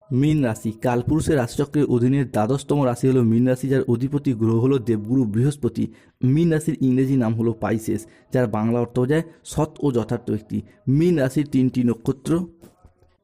মীন রাশি কালপুরুষের রাশিচক্রের অধীনের দ্বাদশতম রাশি হলো মীন রাশি, যার অধিপতি গ্রহ হলো দেবগুরু বৃহস্পতি। মীন রাশির ইংরেজি নাম হলো পাইসেস, যার বাংলা অর্থ বোঝায় সৎ ও যথার্থ ব্যক্তি। মীন রাশির তিনটি নক্ষত্র: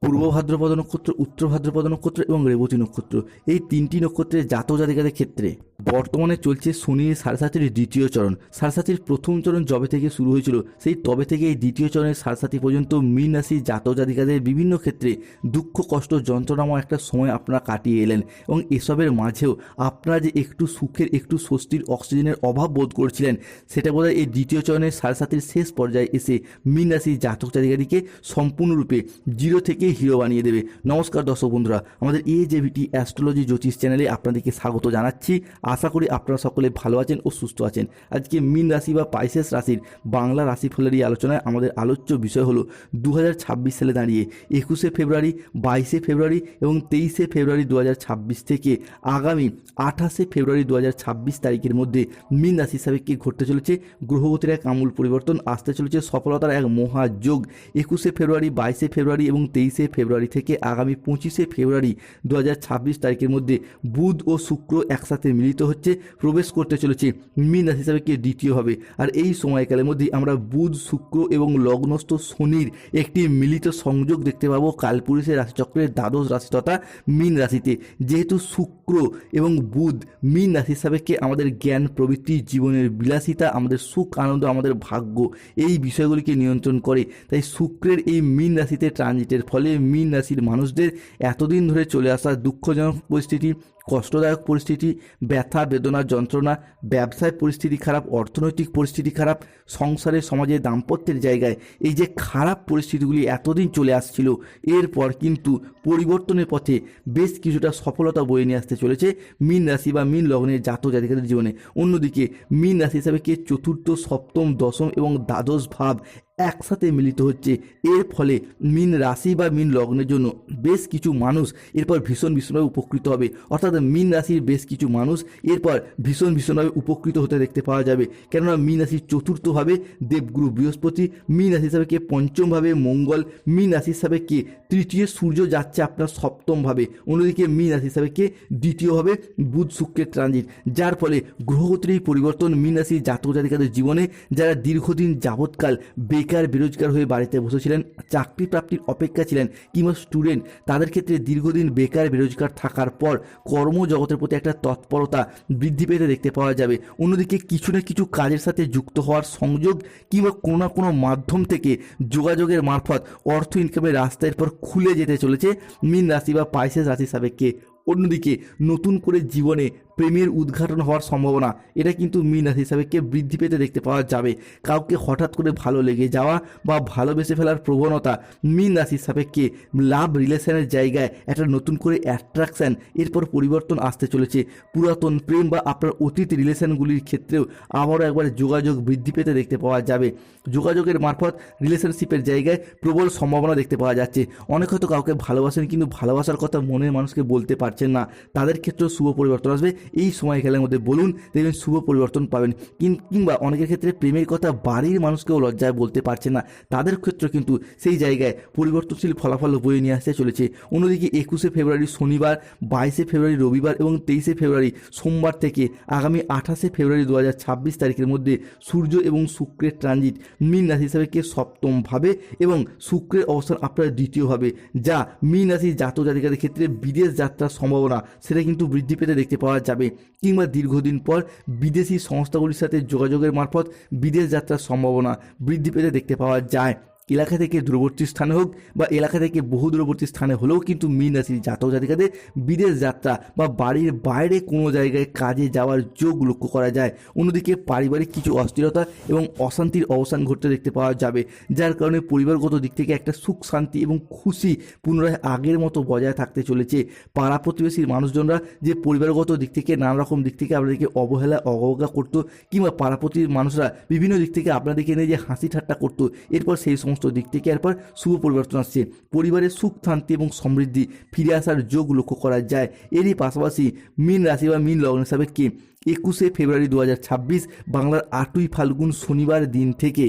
পূর্ব ভাদ্রপদ নক্ষত্র, উত্তর ভাদ্রপদ নক্ষত্র এবং রেবতী নক্ষত্র। এই তিনটি নক্ষত্রের জাতক জাতিকাদের ক্ষেত্রে বর্তমানে চলছে শনির সাড়ে দ্বিতীয় চরণ। সাড়ে প্রথম চরণ যবে থেকে শুরু হয়েছিল, সেই তবে থেকে এই দ্বিতীয় চরণের সাড়ে পর্যন্ত মীন রাশির জাতক জাতিকাদের বিভিন্ন ক্ষেত্রে দুঃখ কষ্ট যন্ত্রণাময় একটা সময় আপনারা কাটিয়ে এলেন, এবং এসবের মাঝেও আপনারা যে একটু সুখের একটু স্বস্তির অক্সিজেনের অভাব বোধ করছিলেন, সেটা বোধহয় এই দ্বিতীয় চরণের সাড়ে শেষ পর্যায়ে এসে মীন রাশির জাতক জাতিকাদিকে সম্পূর্ণরূপে জিরো থেকে হিরো বানিয়ে দেবে। নমস্কার দর্শক বন্ধুরা, আমাদের AJVT অ্যাস্ট্রোলজি জ্যোতিষ চ্যানেলে আপনাদেরকে স্বাগত জানাচ্ছি। আশা করি আপনারা সকলে ভালো আছেন ও সুস্থ আছেন। আজকে মীন রাশি বা পাইসেস রাশির বাংলা রাশিফলের এই আলোচনায় আমাদের আলোচ্য বিষয় হলো 2026 সালে দাঁড়িয়ে 21শে ফেব্রুয়ারি, 22শে ফেব্রুয়ারি এবং 23শে ফেব্রুয়ারি 2026 থেকে আগামী 28শে ফেব্রুয়ারি 2026 তারিখের মধ্যে মীন রাশি সাপেক্ষে ঘটতে চলেছে গ্রহগতির এক আমূল পরিবর্তন, আসতে চলেছে সফলতার এক মহাযোগ। 21শে ফেব্রুয়ারি, 22শে ফেব্রুয়ারি এবং 23শে ফেব্রুয়ারি থেকে আগামী 25শে ফেব্রুয়ারি 2026 তারিখের মধ্যে বুধ ও শুক্র একসাথে মিলিত হচ্ছে, প্রবেশ করতে চলেছে মীন রাশি সাপেক্ষে দ্বিতীয়ভাবে। আর এই সময়কালের মধ্যে আমরা বুধ, শুক্র এবং লগ্নস্থ শনির একটি মিলিত সংযোগ দেখতে পাবো কালপুরুষের রাশিচক্রের দ্বাদশ রাশি তথা মীন রাশিতে। যেহেতু শুক্র এবং বুধ মীন রাশির সাপেক্ষে আমাদের জ্ঞান প্রবৃত্তি, জীবনের বিলাসিতা, আমাদের সুখ আনন্দ, আমাদের ভাগ্য, এই বিষয়গুলিকে নিয়ন্ত্রণ করে, তাই শুক্রের এই মীন রাশিতে ট্রানজিটের ফলে মীন রাশির মানুষদের এতদিন ধরে চলে আসা দুঃখজনক পরিস্থিতি, কষ্টদায়ক পরিস্থিতি, ব্যথা বেদনা যন্ত্রণা, ব্যবসায় পরিস্থিতি খারাপ, অর্থনৈতিক পরিস্থিতি খারাপ, সংসারে সমাজে দাম্পত্যের জায়গায় এই যে খারাপ পরিস্থিতিগুলি এতদিন চলে আসছিল, এরপর কিন্তু পরিবর্তনের পথে বেশ কিছুটা সফলতা বয়ে নিয়ে আসতে চলেছে মীন রাশি বা মীন লগ্নের জাতক জাতিকাদের জীবনে। অন্যদিকে মীন রাশি হিসাবে কে চতুর্থ, সপ্তম, দশম এবং দ্বাদশ ভাব একসাথে মিলিত হচ্ছে। এর ফলে মীন রাশি বা মীন লগ্নের জন্য বেশ কিছু মানুষ এরপর ভীষণভাবে উপকৃত হবে, অর্থাৎ মীন রাশির বেশ কিছু মানুষ এরপর ভীষণভাবে উপকৃত হতে দেখতে পাওয়া যাবে। কেননা মীন রাশির চতুর্থভাবে দেবগুরু বৃহস্পতি, মীন রাশি হিসাবে কে পঞ্চমভাবে মঙ্গল, মীন রাশি হিসাবে কে তৃতীয় সূর্য যাচ্ছে আপনার সপ্তমভাবে, অন্যদিকে মীন রাশি হিসাবে কে দ্বিতীয়ভাবে বুধ শুক্রের ট্রানজিট, যার ফলে গ্রহগতির এই পরিবর্তন মীন রাশির জাতক জাতিকাদের জীবনে যারা দীর্ঘদিন যাবৎকাল বেকার বেরোজগার হয়ে বাড়িতে বসেছিলেন, চাকরি প্রাপ্তির অপেক্ষা ছিলেন, কিংবা স্টুডেন্ট, তাদের ক্ষেত্রে দীর্ঘদিন বেকার বেরোজগার থাকার পর কর্মজগতের প্রতি একটা তৎপরতা বৃদ্ধি পেতে দেখতে পাওয়া যাবে। অন্যদিকে কিছু না কিছু কাজের সাথে যুক্ত হওয়ার সংযোগ কিংবা কোনো না কোনো মাধ্যম থেকে যোগাযোগের মারফত অর্থ ইনকামের রাস্তা এরপর খুলে যেতে চলেছে মীন রাশি বা পাইসেস রাশি সাপেক্ষে। অন্যদিকে নতুন করে জীবনে প্রেমের উদ্ঘাটন হওয়ার সম্ভাবনা, এটা কিন্তু মীন রাশি হিসাবে কে বৃদ্ধি পেতে দেখতে পাওয়া যাবে। কাউকে হঠাৎ করে ভালো লেগে যাওয়া বা ভালোবেসে ফেলার প্রবণতা, মীন রাশির সাপেক্ষে লাভ রিলেশনের জায়গায় একটা নতুন করে অ্যাট্রাকশান, এরপর পরিবর্তন আসতে চলেছে। পুরাতন প্রেম বা আপনার অতীত রিলেশনগুলির ক্ষেত্রেও আবারও একবার যোগাযোগ বৃদ্ধি পেতে দেখতে পাওয়া যাবে। যোগাযোগের মারফত রিলেশনশিপের জায়গায় প্রবল সম্ভাবনা দেখতে পাওয়া যাচ্ছে। অনেক হয়তো কাউকে ভালোবাসেন কিন্তু ভালোবাসার কথা মনের মানুষকে বলতে পারছেন না, তাদের ক্ষেত্রেও শুভ পরিবর্তন আসবে। এই সময়কালের মধ্যে বলুন, দেখবেন শুভ পরিবর্তন পাবেন। কিংবা অনেকের ক্ষেত্রে প্রেমের কথা বাড়ির মানুষকেও লজ্জায় বলতে পারছে না, তাদের ক্ষেত্রে কিন্তু সেই জায়গায় পরিবর্তনশীল ফলাফল বয়ে নিয়ে আসতে চলেছে। অন্যদিকে 21শে ফেব্রুয়ারি শনিবার, 22শে ফেব্রুয়ারি রবিবার এবং 23শে ফেব্রুয়ারি সোমবার থেকে আগামী 28শে ফেব্রুয়ারি 2026 তারিখের মধ্যে সূর্য এবং শুক্রের ট্রানজিট মীন রাশি হিসাবে কে সপ্তমভাবে এবং শুক্রের অবস্থান আপনার দ্বিতীয়ভাবে, যা মীন রাশির জাতক জাতিকাদের ক্ষেত্রে বিদেশ যাত্রার সম্ভাবনা সেটা কিন্তু বৃদ্ধি পেতে দেখতে পাওয়া যাবে। কিংবা দীর্ঘদিন পর বিদেশি সংস্থাগুলির সাথে যোগাযোগের মারফত বিদেশ যাত্রার সম্ভাবনা বৃদ্ধি পেতে দেখতে পাওয়া যায়। এলাকা থেকে দূরবর্তী স্থানে হোক বা এলাকা থেকে বহু দূরবর্তী স্থানে হলেও কিন্তু মীন রাশির জাতক জাতিকাদের বিদেশ যাত্রা বা বাড়ির বাইরে কোনো জায়গায় কাজে যাওয়ার যোগ লক্ষ্য করা যায়। অন্যদিকে পারিবারিক কিছু অস্থিরতা এবং অশান্তির অবসান ঘটতে দেখতে পাওয়া যাবে, যার কারণে পরিবারগত দিক থেকে একটা সুখ শান্তি এবং খুশি পুনরায় আগের মতো বজায় থাকতে চলেছে। পাড়া প্রতিবেশীর মানুষজনরা যে পরিবারগত দিক থেকে নানা রকম দিক থেকে আপনাদেরকে অবজ্ঞা করতো, কিংবা পাড়াপতির মানুষরা বিভিন্ন দিক থেকে আপনাদেরকে নিয়ে যে হাসি ঠাট্টা করতো, এরপর সেই সমস্ত দিক থেকে এরপর শুভ পরিবর্তন আসছে। পরিবারের সুখ শান্তি এবং সমৃদ্ধি ফিরে আসার যোগ লক্ষ্য করা যায়। এরই পাশাপাশি মীন রাশি বা মীন লগ্ন সাপেক্ষে 21শে ফেব্রুয়ারি 2026 বাংলার 8ই ফাল্গুন শনিবার দিন থেকে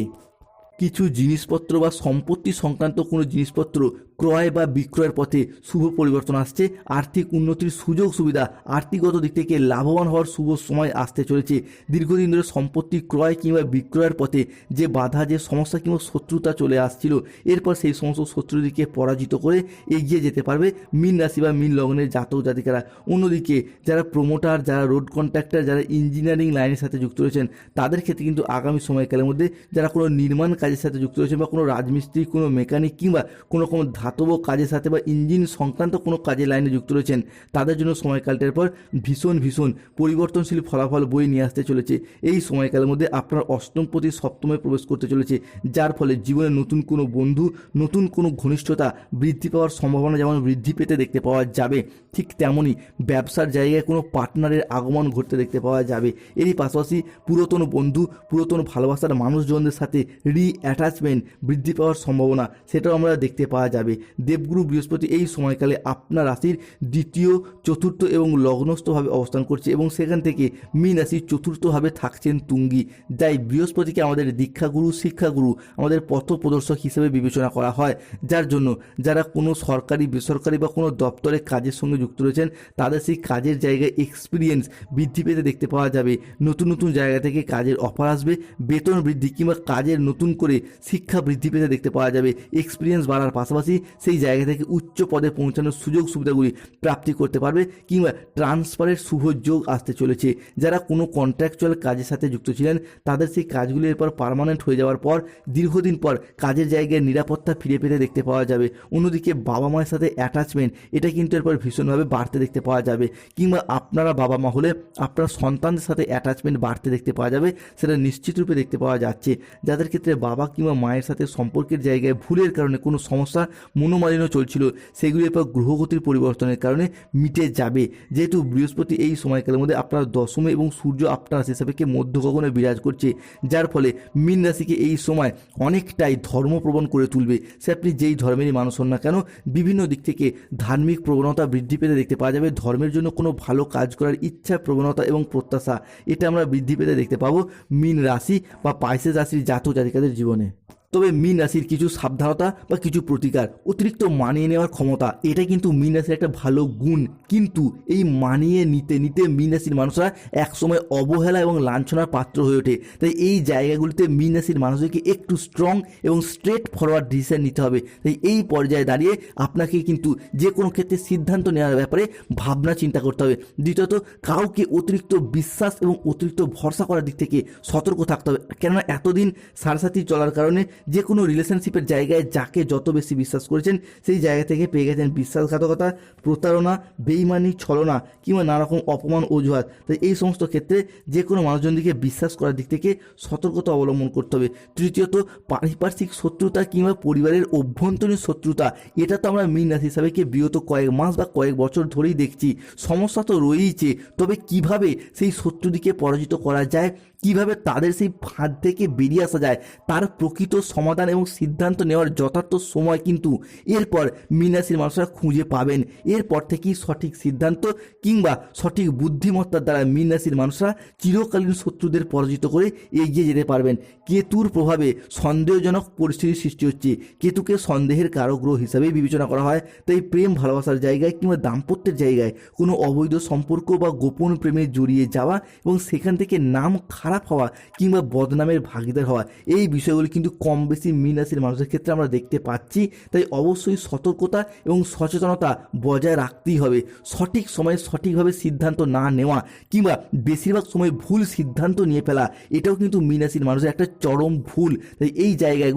কিছু জিনিসপত্র বা সম্পত্তি সংক্রান্ত কোনো জিনিসপত্র ক্রয় বা বিক্রয়ের পথে শুভ পরিবর্তন আসছে, আর্থিক উন্নতির সুযোগ সুবিধা, আর্থিকগত দিক থেকে লাভবান হওয়ার শুভ সময় আসতে চলেছে। দীর্ঘদিন ধরে সম্পত্তি ক্রয় কিংবা বিক্রয়ের পথে যে বাধা, যে সমস্যা কিংবা শত্রুতা চলে আসছিল, এরপর সেই সমস্ত শত্রুদিকে পরাজিত করে এগিয়ে যেতে পারবে মীন রাশি বা মীন লগ্নের জাতক জাতিকারা। অন্যদিকে যারা প্রমোটার, যারা রোড কন্ট্রাক্টর, যারা ইঞ্জিনিয়ারিং লাইনের সাথে যুক্ত রয়েছেন, তাদের ক্ষেত্রে কিন্তু আগামী সময়কালের মধ্যে যারা কোনো নির্মাণ কাজের সাথে যুক্ত রয়েছেন বা কোনো রাজমিস্ত্রি, কোনো মেকানিক কিংবা কোনো রকম ধাতব কাজের সাথে বা ইঞ্জিন সংক্রান্ত কোনো কাজের লাইনে যুক্ত রয়েছেন, তাদের জন্য সময়কালটার পর ভীষণ ভীষণ পরিবর্তনশীল ফলাফল বয়ে নিয়ে আসতে চলেছে। এই সময়কালের মধ্যে আপনার অষ্টম প্রতি সপ্তমে প্রবেশ করতে চলেছে, যার ফলে জীবনে নতুন কোনো বন্ধু, নতুন কোনো ঘনিষ্ঠতা বৃদ্ধি পাওয়ার সম্ভাবনা যেমন বৃদ্ধি পেতে দেখতে পাওয়া যাবে, ঠিক তেমনই ব্যবসার জায়গায় কোনো পার্টনারের আগমন ঘটতে দেখতে পাওয়া যাবে। এরই পাশাপাশি পুরাতন বন্ধু, পুরাতন ভালোবাসার মানুষজনদের সাথে অ্যাটাচমেন্ট বৃদ্ধি পাওয়ার সম্ভাবনা, সেটাও আমরা দেখতে পাওয়া যাবে। দেবগুরু বৃহস্পতি এই সময়কালে আপনার রাশির দ্বিতীয়, চতুর্থ এবং লগ্নস্থভাবে অবস্থান করছে এবং সেখান থেকে মীন রাশির চতুর্থভাবে থাকছেন তুঙ্গি। তাই বৃহস্পতিকে আমাদের দীক্ষাগুরু, শিক্ষাগুরু, আমাদের পথ প্রদর্শক হিসেবে বিবেচনা করা হয়, যার জন্য যারা কোনো সরকারি, বেসরকারি বা কোনো দপ্তরে কাজের সঙ্গে যুক্ত রয়েছেন, তাদের সেই কাজের জায়গায় এক্সপিরিয়েন্স বৃদ্ধি পেতে দেখতে পাওয়া যাবে। নতুন নতুন জায়গা থেকে কাজের অফার আসবে, বেতন বৃদ্ধি কিংবা কাজের নতুন করে শিক্ষা বৃদ্ধি পেতে দেখতে পাওয়া যাবে। এক্সপিরিয়েন্স বাড়ার পাশাপাশি সেই জায়গা থেকে উচ্চ পদে পৌঁছানোর সুযোগ সুবিধাগুলি প্রাপ্তি করতে পারবে কিংবা ট্রান্সফারের শুভ যোগ আসতে চলেছে। যারা কোনো কন্ট্রাকচুয়াল কাজের সাথে যুক্ত ছিলেন, তাদের সেই কাজগুলি এরপর পার্মানেন্ট হয়ে যাওয়ার পর দীর্ঘদিন পর কাজের জায়গায় নিরাপত্তা ফিরে পেতে দেখতে পাওয়া যাবে। অন্যদিকে বাবা মায়ের সাথে অ্যাটাচমেন্ট, এটা কিন্তু এরপর ভীষণভাবে বাড়তে দেখতে পাওয়া যাবে, কিংবা আপনারা বাবা মা হলে আপনার সন্তানদের সাথে অ্যাটাচমেন্ট বাড়তে দেখতে পাওয়া যাবে, সেটা নিশ্চিত রূপে দেখতে পাওয়া যাচ্ছে। যাদের ক্ষেত্রে বাবা কিংবা মায়ের সাথে সম্পর্কের জায়গায় ভুলের কারণে কোনো সমস্যা, মনোমালিন্য চলছিল, সেগুলি এরপর গ্রহগতির পরিবর্তনের কারণে মিটে যাবে। যেহেতু বৃহস্পতি এই সময়কালের মধ্যে আপনার দশমে এবং সূর্য আপনার রাশি সাপেক্ষে মধ্য গগনে বিরাজ করছে, যার ফলে মীন রাশিকে এই সময় অনেকটাই ধর্মপ্রবণ করে তুলবে। সে আপনি যেই ধর্মেরই মানুষ হন না কেন, বিভিন্ন দিক থেকে ধার্মিক প্রবণতা বৃদ্ধি পেতে দেখতে পাওয়া যাবে। ধর্মের জন্য কোনো ভালো কাজ করার ইচ্ছা, প্রবণতা এবং প্রত্যাশা, এটা আমরা বৃদ্ধি পেতে দেখতে পাবো মীন রাশি বা পাইসেস রাশির জাতক জাতিকাদের জীবনে। তবে মীন রাশির কিছু সাবধানতা বা কিছু প্রতিকার, অতিরিক্ত মানিয়ে নেওয়ার ক্ষমতা, এটা কিন্তু মীন রাশির একটা ভালো গুণ, কিন্তু এই মানিয়ে নিতে নিতে মীন রাশির মানুষরা একসময় অবহেলা এবং লাঞ্ছনার পাত্র হয়ে ওঠে। তাই এই জায়গাগুলিতে মীন রাশির মানুষদেরকে একটু স্ট্রং এবং স্ট্রেট ফরওয়ার্ড ডিসিশন নিতে হবে। তাই এই পর্যায়ে দাঁড়িয়ে আপনাকে কিন্তু যে কোনো ক্ষেত্রে সিদ্ধান্ত নেওয়ার ব্যাপারে ভাবনা চিন্তা করতে হবে। দ্বিতীয়ত, কাউকে অতিরিক্ত বিশ্বাস এবং অতিরিক্ত ভরসা করার দিক থেকে সতর্ক থাকতে হবে, কেননা এতদিন সারসাথী চলার কারণে যে কোনো রিলেশনশিপের জায়গায় যাকে যত বেশি বিশ্বাস করেছেন, সেই জায়গা থেকে পেয়ে গেছেন বিশ্বাসঘাতকতা, প্রতারণা, বেইমানি, ছলনা কিংবা নানা রকম অপমান, অজুহাত। তাই এই সমস্ত ক্ষেত্রে যে কোনো মানুষজনকে বিশ্বাস করার দিক থেকে সতর্কতা অবলম্বন করতে হবে। তৃতীয়ত, পারিপার্শ্বিক শত্রুতা কিংবা পরিবারের অভ্যন্তরীণ শত্রুতা, এটা তো আমরা মীন রাশি হিসাবে বিগত কয়েক মাস বা কয়েক বছর ধরেই দেখছি। সমস্যা তো রয়েইছে, তবে কিভাবে সেই শত্রুদিকে পরাজিত করা যায়, কিভাবে তাদের সেই ফাঁদ থেকে বেরিয়ে আসা যায়, তার প্রকৃত সমাধান এবং সিদ্ধান্ত নেওয়ার যথার্থ সময় কিন্তু এরপর মীন রাশির মানুষরা খুঁজে পাবেন। এরপর থেকেই সঠিক সিদ্ধান্ত কিংবা সঠিক বুদ্ধিমত্তার দ্বারা মীন রাশির মানুষরা চিরকালীন শত্রুদের পরাজিত করে এগিয়ে যেতে পারবেন। কেতুর প্রভাবে সন্দেহজনক পরিস্থিতির সৃষ্টি হচ্ছে, কেতুকে সন্দেহের কারক গ্রহ হিসাবে বিবেচনা করা হয়। তাই প্রেম ভালোবাসার জায়গায় কিংবা দাম্পত্যের জায়গায় কোনো অবৈধ সম্পর্ক বা গোপন প্রেমে জড়িয়ে যাওয়া এবং সেখান থেকে নাম খারাপ হওয়া কিংবা বদনামের ভাগিদার হওয়া, এই বিষয়গুলি কিন্তু কম বেশি মীন রাশির মানুষের ক্ষেত্রে আমরা দেখতে পাচ্ছি। তাই অবশ্যই সতর্কতা এবং সচেতনতা বজায় রাখতেই হবে। সঠিক সময়ে সঠিকভাবে সিদ্ধান্ত না নেওয়া কিংবা বেশিরভাগ সময় ভুল সিদ্ধান্ত নিয়ে ফেলা, এটাও কিন্তু মীন রাশির মানুষের একটা চরম ভুল। তাই এই জায়গায়